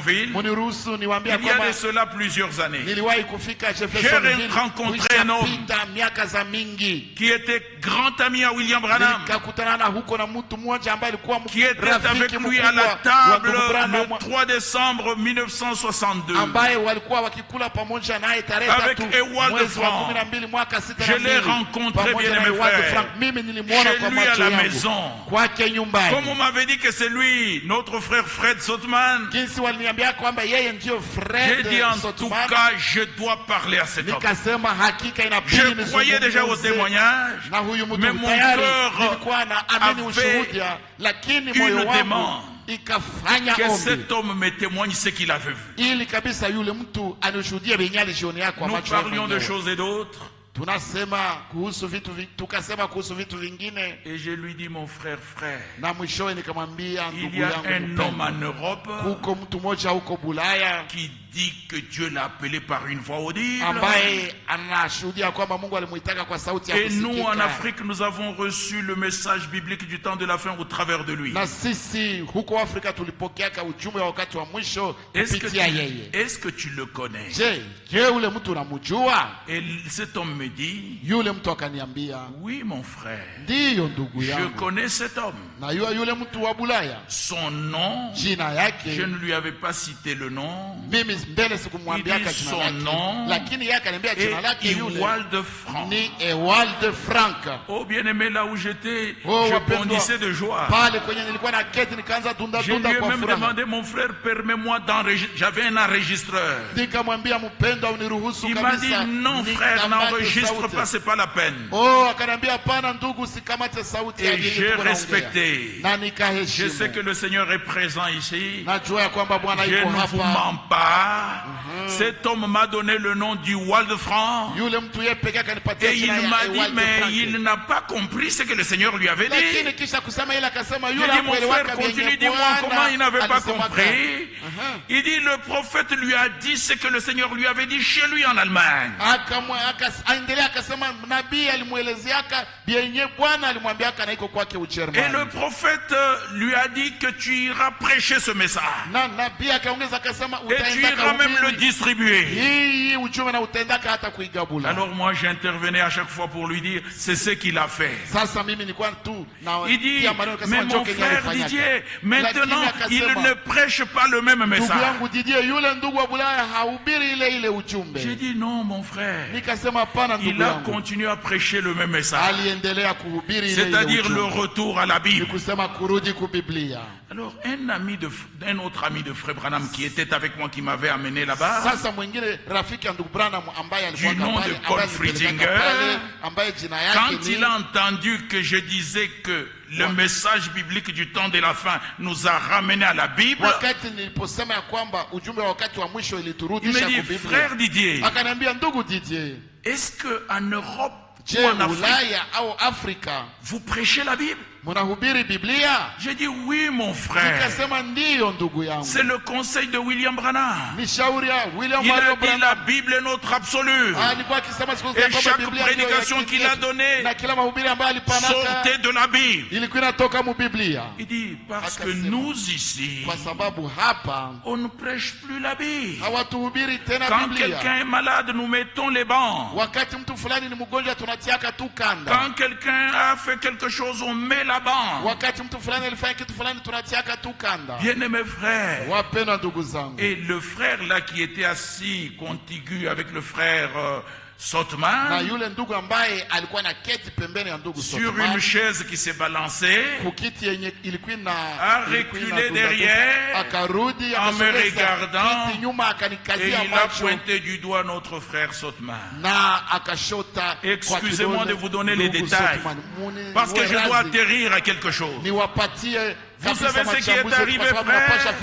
Ville, il y a de cela plusieurs années. J'ai rencontré un homme qui était grand ami à William Branham, qui était avec lui à la table le 3 décembre 1962 avec Ewald Franc. Je l'ai rencontré, bien aimé frère, chez lui à la maison. Comme on m'avait dit que c'est lui, notre frère Fred Sothman, j'ai dit en tout cas, je dois parler à cet homme. Je croyais déjà au témoignage, mais mon cœur avait une demande. Que cet homme me témoigne ce qu'il avait vu. Nous parlions de choses et d'autres. Et je lui dis, mon frère, il y a un homme en Europe qui dit que Dieu l'a appelé par une voix audible. Et nous en Afrique, nous avons reçu le message biblique du temps de la fin au travers de lui. Est-ce que tu le connais? Et cet homme me dit, oui mon frère, je connais cet homme. Son nom, je ne lui avais pas cité le nom. Il dit son nom et Ewald Frank. Oh bien-aimé, là où j'étais, je bondissais de joie. Je lui ai même demandé, mon frère, permets-moi d'enregistrer. J'avais un enregistreur. Il m'a dit, non frère, n'enregistre pas, c'est pas la peine. Et j'ai respecté. Je sais que le Seigneur est présent ici. Je ne vous mens pas. Cet homme m'a donné le nom du Ewald Franc. Et il m'a dit, mais il n'a pas compris ce que le Seigneur lui avait dit. J'ai dit, mon frère, continue, dis-moi comment il n'avait pas compris. Il dit, le prophète lui a dit ce que le Seigneur lui avait dit chez lui en Allemagne. Et le prophète lui a dit que tu iras prêcher ce message. Et tu iras même le distribuer. Alors moi j'intervenais à chaque fois pour lui dire, c'est ce qu'il a fait. Il dit, mais mon frère Didier, maintenant il ne prêche pas le même message. J'ai dit, non mon frère, il a continué à prêcher le même message, c'est-à-dire le retour à la Bible. Alors un autre ami de frère Branham qui était avec moi, qui m'avait amené là-bas, du nom de Paul Friedinger, quand il a entendu que je disais que le message biblique du temps de la fin nous a ramené à la Bible, il me dit, frère Didier, est-ce qu'en Europe ou en Afrique, vous prêchez la Bible? J'ai dit oui mon frère. C'est le conseil de William Branham. Il a dit la Bible est notre absolu. Et chaque prédication qu'il a donnée sortait de la Bible. Il dit parce que nous ici, on ne prêche plus la Bible. Quand quelqu'un est malade, nous mettons les bancs. Quand quelqu'un a fait quelque chose, on met la banque. Bien-aimé frère, et le frère là qui était assis contigu avec le frère Sothman sur une chaise qui s'est balancée, a reculé derrière en me regardant et il a pointé du doigt notre frère Sothman. Excusez-moi de vous donner les détails parce que je dois atterrir à quelque chose. Vous savez ce qui est arrivé, frère?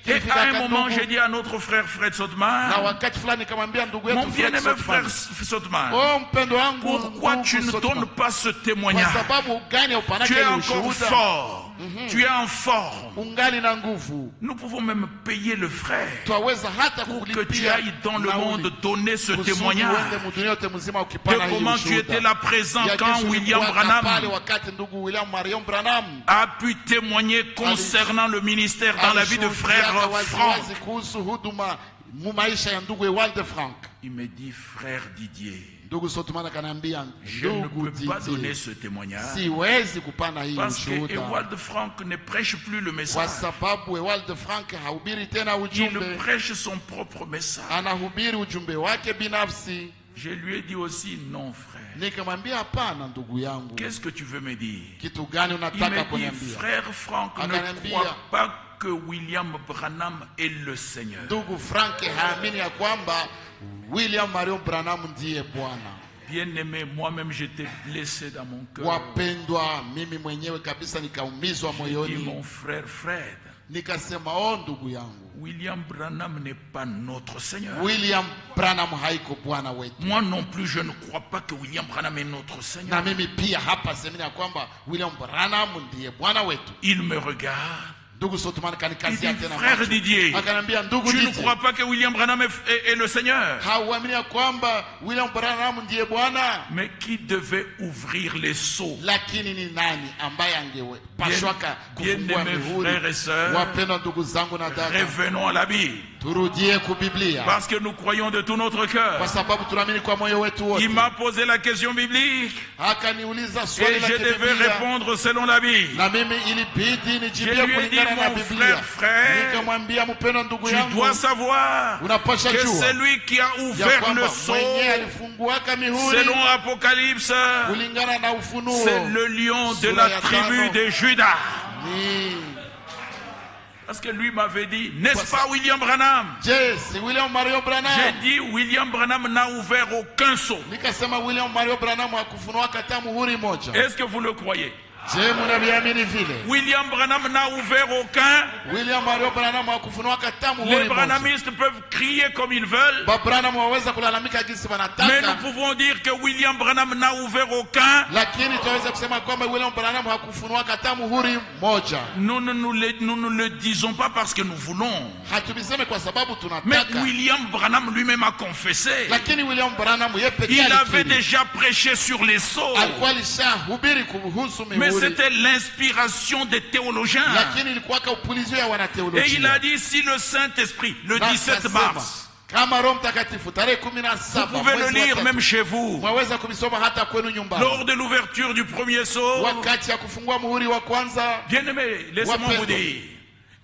Et à un moment, j'ai dit à notre frère Fred Sothman, mon bien-aimé frère Sothman, pourquoi tu ne donnes pas ce témoignage? Tu es encore fort. tu es en forme. Nous pouvons même payer le frère pour que tu ailles dans le monde donner ce témoignage de comment tu étais là présent quand William Branham a pu témoigner concernant le ministère dans la vie de frère Franck. Il me dit, frère Didier, je ne peux pas donner ce témoignage parce que Ewald Frank ne prêche plus le message. Il prêche son propre message. Je lui ai dit aussi, non frère. Qu'est-ce que tu veux me dire? Il me dit, frère Frank ne croit pas que William Branham est le Seigneur. Bien-aimé, moi-même j'étais blessé dans mon cœur. J'ai dit, mon frère Fred, William Branham n'est pas notre Seigneur. Moi non plus, je ne crois pas que William Branham est notre Seigneur. Il me regarde. Il dit, frère Didier, tu ne crois pas que William Branham est le Seigneur? Mais qui devait ouvrir les sceaux? Bien-aimés frères et sœurs, revenons à la Bible. Parce que nous croyons de tout notre cœur. Il m'a posé la question biblique et je devais répondre selon la Bible. Je lui ai dit, mon frère, tu dois savoir que c'est lui qui a ouvert le sceau. Selon Apocalypse, c'est le lion de la tribu de Juda. Parce que lui m'avait dit, n'est-ce pas William Branham? J'ai dit, William Branham n'a ouvert aucun sceau. Est-ce que vous le croyez? William Branham n'a ouvert aucun. Les branhamistes peuvent crier comme ils veulent, mais nous pouvons dire que William Branham n'a ouvert aucun. Nous ne le disons pas parce que nous voulons, mais William Branham lui-même a confessé. Il avait déjà prêché sur les sceaux, mais c'était l'inspiration des théologiens. Et il a dit, si le Saint-Esprit, le 17 mars, vous pouvez le lire même chez vous, lors de l'ouverture du premier sceau. Bien aimé, laissez-moi vous dire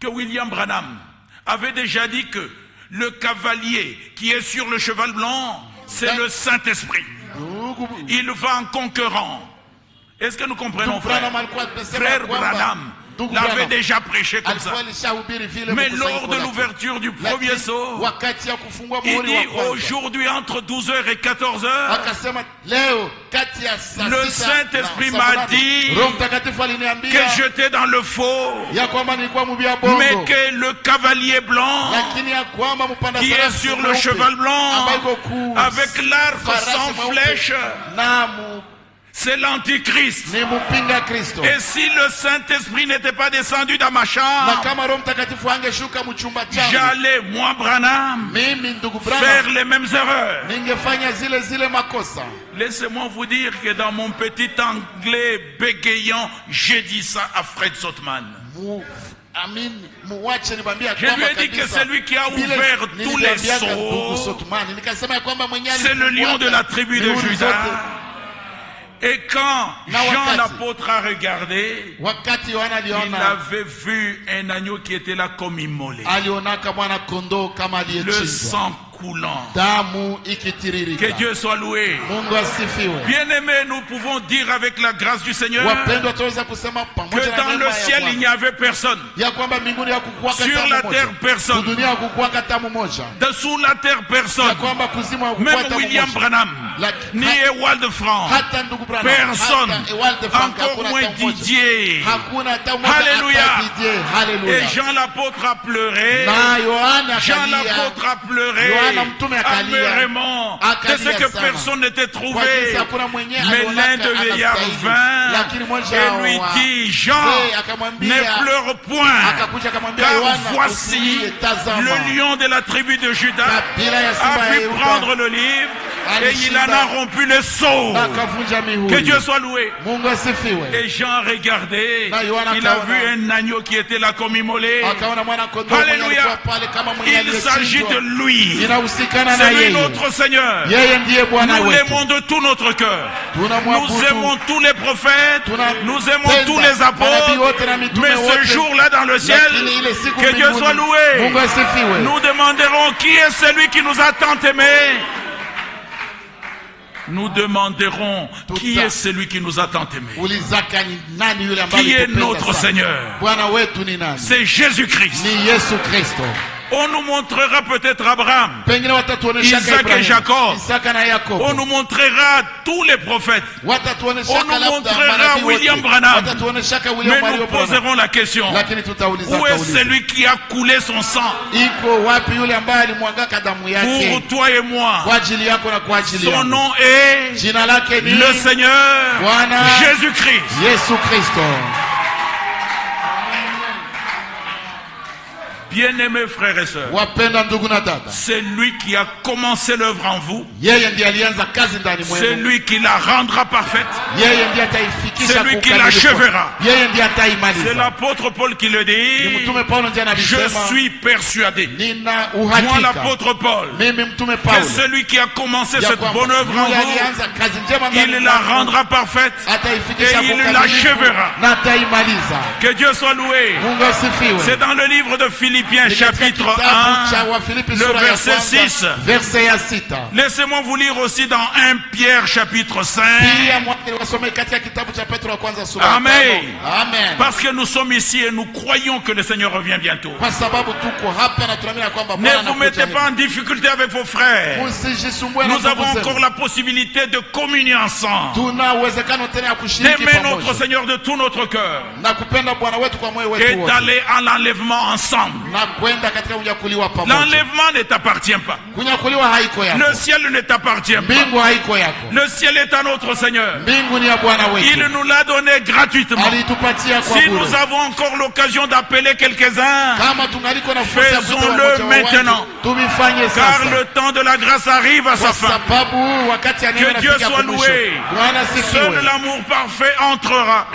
que William Branham avait déjà dit que le cavalier qui est sur le cheval blanc, c'est le Saint-Esprit. Il va en conquérant. Est-ce que nous comprenons, frère? Frère Branham l'avait déjà prêché comme ça. Mais lors de l'ouverture du premier sceau, il dit, aujourd'hui entre 12h et 14h, le Saint-Esprit m'a dit que j'étais dans le faux, mais que le cavalier blanc qui est sur le cheval blanc avec l'arc sans flèche, c'est l'Antichrist. Et si le Saint-Esprit n'était pas descendu dans ma chambre, j'allais, moi Branham, faire les mêmes erreurs. Laissez-moi vous dire que dans mon petit anglais bégayant, j'ai dit ça à Fred Sotman. Je lui ai dit que c'est lui qui a ouvert tous les sceaux. C'est le lion de la tribu de Juda. Et quand Jean l'apôtre a regardé, il avait vu un agneau qui était là comme immolé. Le sang coulant. Que Dieu soit loué. Bien-aimés, nous pouvons dire avec la grâce du Seigneur que dans le ciel il n'y avait personne. Sur la terre personne. Dessous la terre personne. Même William Branham ni Ewald Franc, personne, encore moins Didier. Alléluia. Et Jean l'apôtre a pleuré. Jean l'apôtre a pleuré amèrement de ce que personne n'était trouvé. Mais l'un de vieillard vint et lui dit, Jean, ne pleure point, car voici le lion de la tribu de Juda a pu prendre le livre et il en a rompu le sceau. Que Dieu soit loué. Et Jean a regardé, il a vu un agneau qui était là comme immolé. Alléluia. Il s'agit de lui. C'est lui notre Seigneur. Nous l'aimons de tout notre cœur. Nous aimons tous les prophètes. Nous aimons tous les apôtres. Mais ce jour-là dans le ciel, que Dieu soit loué. Nous demanderons qui est celui qui nous a tant aimés. Nous demanderons qui est celui qui nous a tant aimés. Qui est notre Seigneur? C'est Jésus-Christ. On nous montrera peut-être Abraham, Isaac et Jacob. On nous montrera tous les prophètes. On nous montrera William Branham. Mais nous poserons la question, où est celui qui a coulé son sang pour toi et moi? Son nom est le Seigneur Jésus-Christ. Bien-aimés frères et sœurs, c'est lui qui a commencé l'œuvre en vous. C'est lui qui la rendra parfaite. C'est lui qui l'achèvera. C'est l'apôtre Paul qui le dit. Je suis persuadé, moi l'apôtre Paul, que celui qui a commencé cette bonne œuvre en vous, il la rendra parfaite et il l'achèvera. Que Dieu soit loué. C'est dans le livre de Philippiens chapitre 1, le verset 6. Laissez-moi vous lire aussi dans 1 Pierre chapitre 5. Amen. Parce que nous sommes ici et nous croyons que le Seigneur revient bientôt. Ne vous mettez pas en difficulté avec vos frères. Nous avons encore la possibilité de communier ensemble, d'aimer notre Seigneur de tout notre cœur et d'aller à l'enlèvement ensemble. L'enlèvement ne t'appartient pas. Le ciel ne t'appartient pas. Le ciel est à notre Seigneur. Il nous l'a donné gratuitement. Si nous avons encore l'occasion d'appeler quelques-uns, faisons-le maintenant, car le temps de la grâce arrive à sa fin. Que Dieu soit loué. Seul l'amour parfait entrera.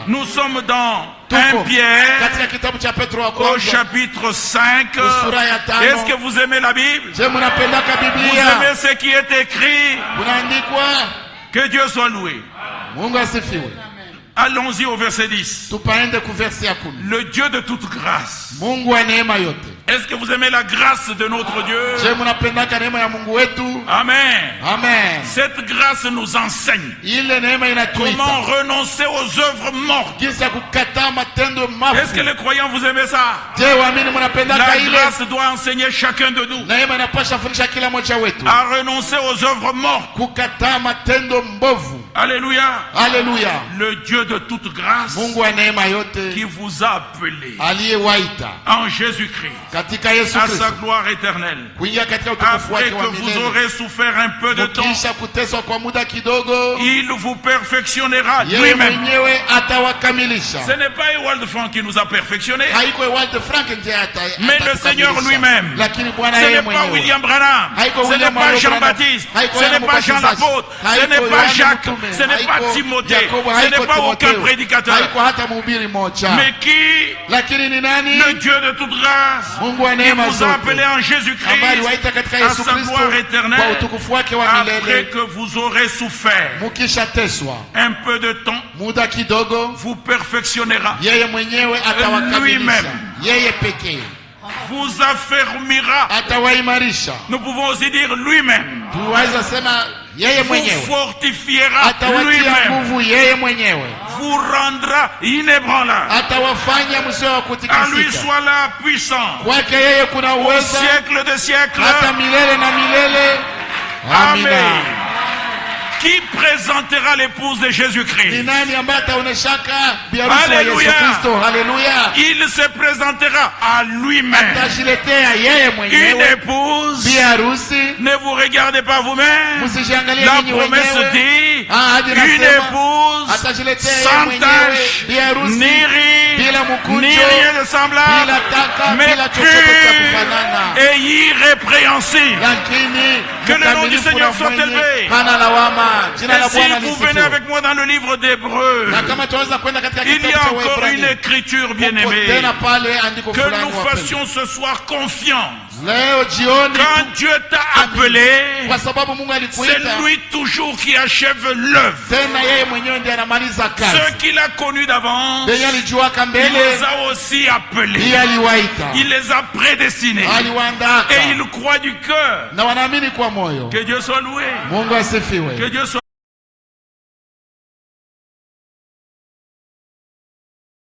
Nous sommes dans 1 Pierre au chapitre 5. Est-ce que vous aimez la Bible? Vous aimez ce qui est écrit? Que Dieu soit loué. Allons-y au verset 10. Le Dieu de toute grâce. Est-ce que vous aimez la grâce de notre Dieu? Amen. Cette grâce nous enseigne comment renoncer aux œuvres mortes. Est-ce que les croyants, vous aimez ça? La grâce doit enseigner chacun de nous à renoncer aux œuvres mortes. Alléluia. Le Dieu de toute grâce qui vous a appelé en Jésus-Christ à sa gloire éternelle, après que vous aurez souffert un peu de temps, il vous perfectionnera lui-même. Ce n'est pas Ewald Franc qui nous a perfectionnés, mais le Seigneur lui-même. Ce n'est pas William Branham, ce n'est pas Jean-Baptiste, ce n'est pas Jean l'apôtre, ce n'est pas Jacques, ce n'est pas Timothée, ce n'est pas aucun prédicateur, mais qui? Le Dieu de toute grâce, qui vous a appelé en Jésus-Christ à sa gloire éternelle, après que vous aurez souffert un peu de temps, vous perfectionnera lui-même, vous affermira. Nous pouvons aussi dire lui-même, vous fortifiera lui-même, vous rendra inébranlable. À lui soit la puissance au siècle des siècles. Amen. Qui présentera l'épouse de Jésus-Christ? Alléluia. Il se présentera à lui-même. Une épouse, ne vous regardez pas vous-même. La promesse dit, une épouse sans tache, ni rien de semblable, mais pure et irrépréhensible. Que le nom du Seigneur soit élevé. Et si vous venez avec moi dans le livre d'Hébreux, il y a encore une écriture bien-aimée que nous fassions ce soir confiance. Quand Dieu t'a appelé, c'est lui toujours qui achève l'œuvre. Ceux qu'il a connus d'avance, il les a aussi appelés. Il les a prédestinés. Et il croit du cœur. Que Dieu soit loué. Que Dieu soit